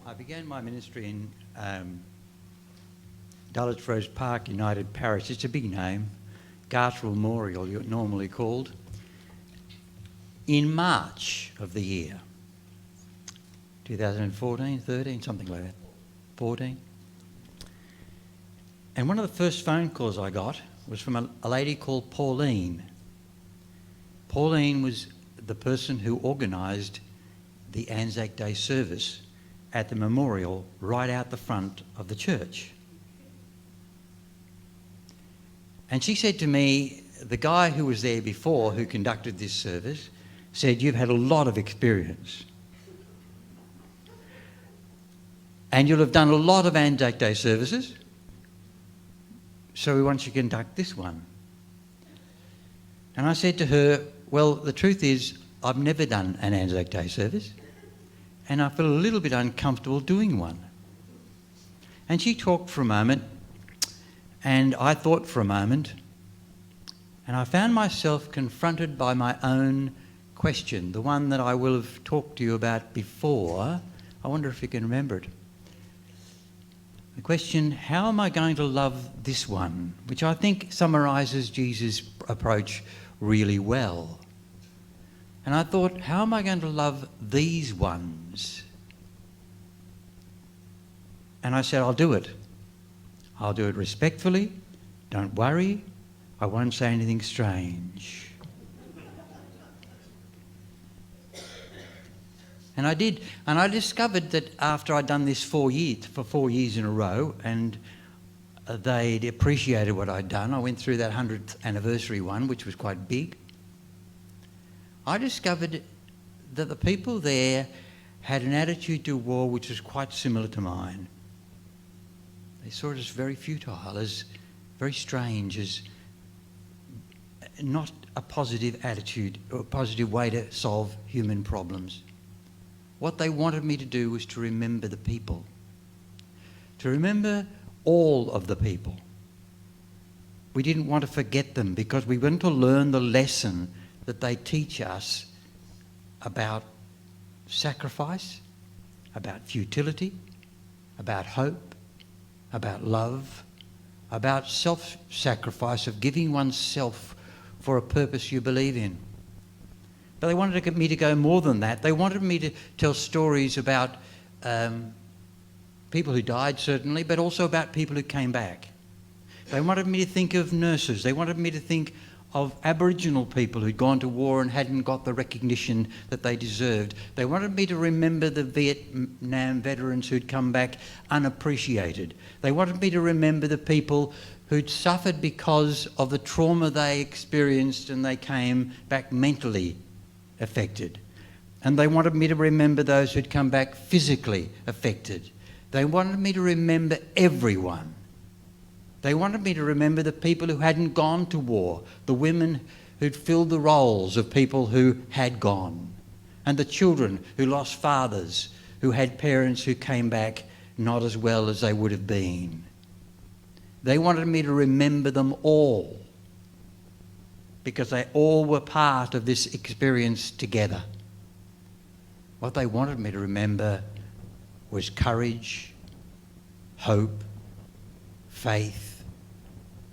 I began my ministry in Dulwich Rose Park United Parish. It's a big name, Gartrell Memorial, you're normally called, in March of the year 2014, 13, something like that, 14. And one of the first phone calls I got was from a lady called Pauline. Pauline was the person who organised the Anzac Day service at the memorial right out the front of the church. And she said to me, the guy who was there before, who conducted this service, said, "You've had a lot of experience. And you'll have done a lot of Anzac Day services, so we want you to conduct this one." And I said to her, well, the truth is, I've never done an Anzac Day service, and I feel a little bit uncomfortable doing one. And she talked for a moment, and I thought for a moment, and I found myself confronted by my own question, the one that I will have talked to you about before. I wonder if you can remember it. The question, how am I going to love this one? Which I think summarises Jesus' approach really well. And I thought, how am I going to love these ones? And I said, I'll do it. I'll do it respectfully. Don't worry. I won't say anything strange. And I did. And I discovered that after I'd done this for 4 years in a row, and they'd appreciated what I'd done. I went through that 100th anniversary one, which was quite big. I discovered that the people there had an attitude to war which was quite similar to mine. They saw it as very futile, as very strange, as not a positive attitude or a positive way to solve human problems. What they wanted me to do was to remember the people, to remember all of the people. We didn't want to forget them because we wanted to learn the lesson that they teach us about sacrifice, about futility, about hope, about love, about self-sacrifice of giving oneself for a purpose you believe in. But they wanted me to go more than that. They wanted me to tell stories about people who died, certainly, but also about people who came back. They wanted me to think of nurses. They wanted me to think of Aboriginal people who'd gone to war and hadn't got the recognition that they deserved. They wanted me to remember the Vietnam veterans who'd come back unappreciated. They wanted me to remember the people who'd suffered because of the trauma they experienced and they came back mentally affected. And they wanted me to remember those who'd come back physically affected. They wanted me to remember everyone. They wanted me to remember the people who hadn't gone to war, the women who'd filled the roles of people who had gone, and the children who lost fathers, who had parents who came back not as well as they would have been. They wanted me to remember them all, because they all were part of this experience together. What they wanted me to remember was courage, hope, faith,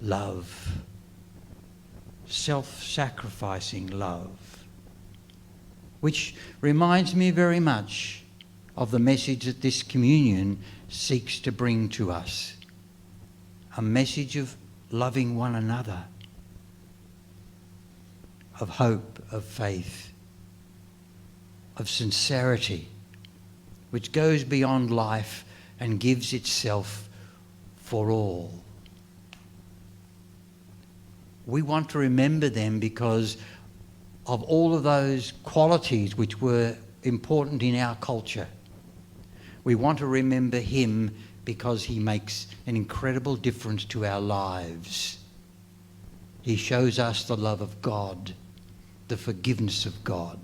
love, self-sacrificing love, which reminds me very much of the message that this communion seeks to bring to us, a message of loving one another, of hope, of faith, of sincerity, which goes beyond life and gives itself for all. We want to remember them because of all of those qualities which were important in our culture. We want to remember him because he makes an incredible difference to our lives. He shows us the love of God, the forgiveness of God,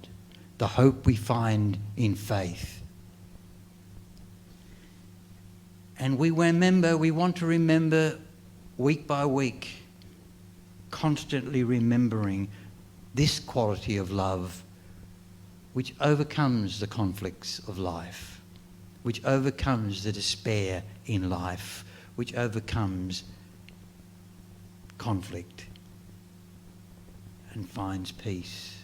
the hope we find in faith. And we want to remember week by week, constantly remembering this quality of love which overcomes the conflicts of life. which overcomes the despair in life, which overcomes conflict and finds peace.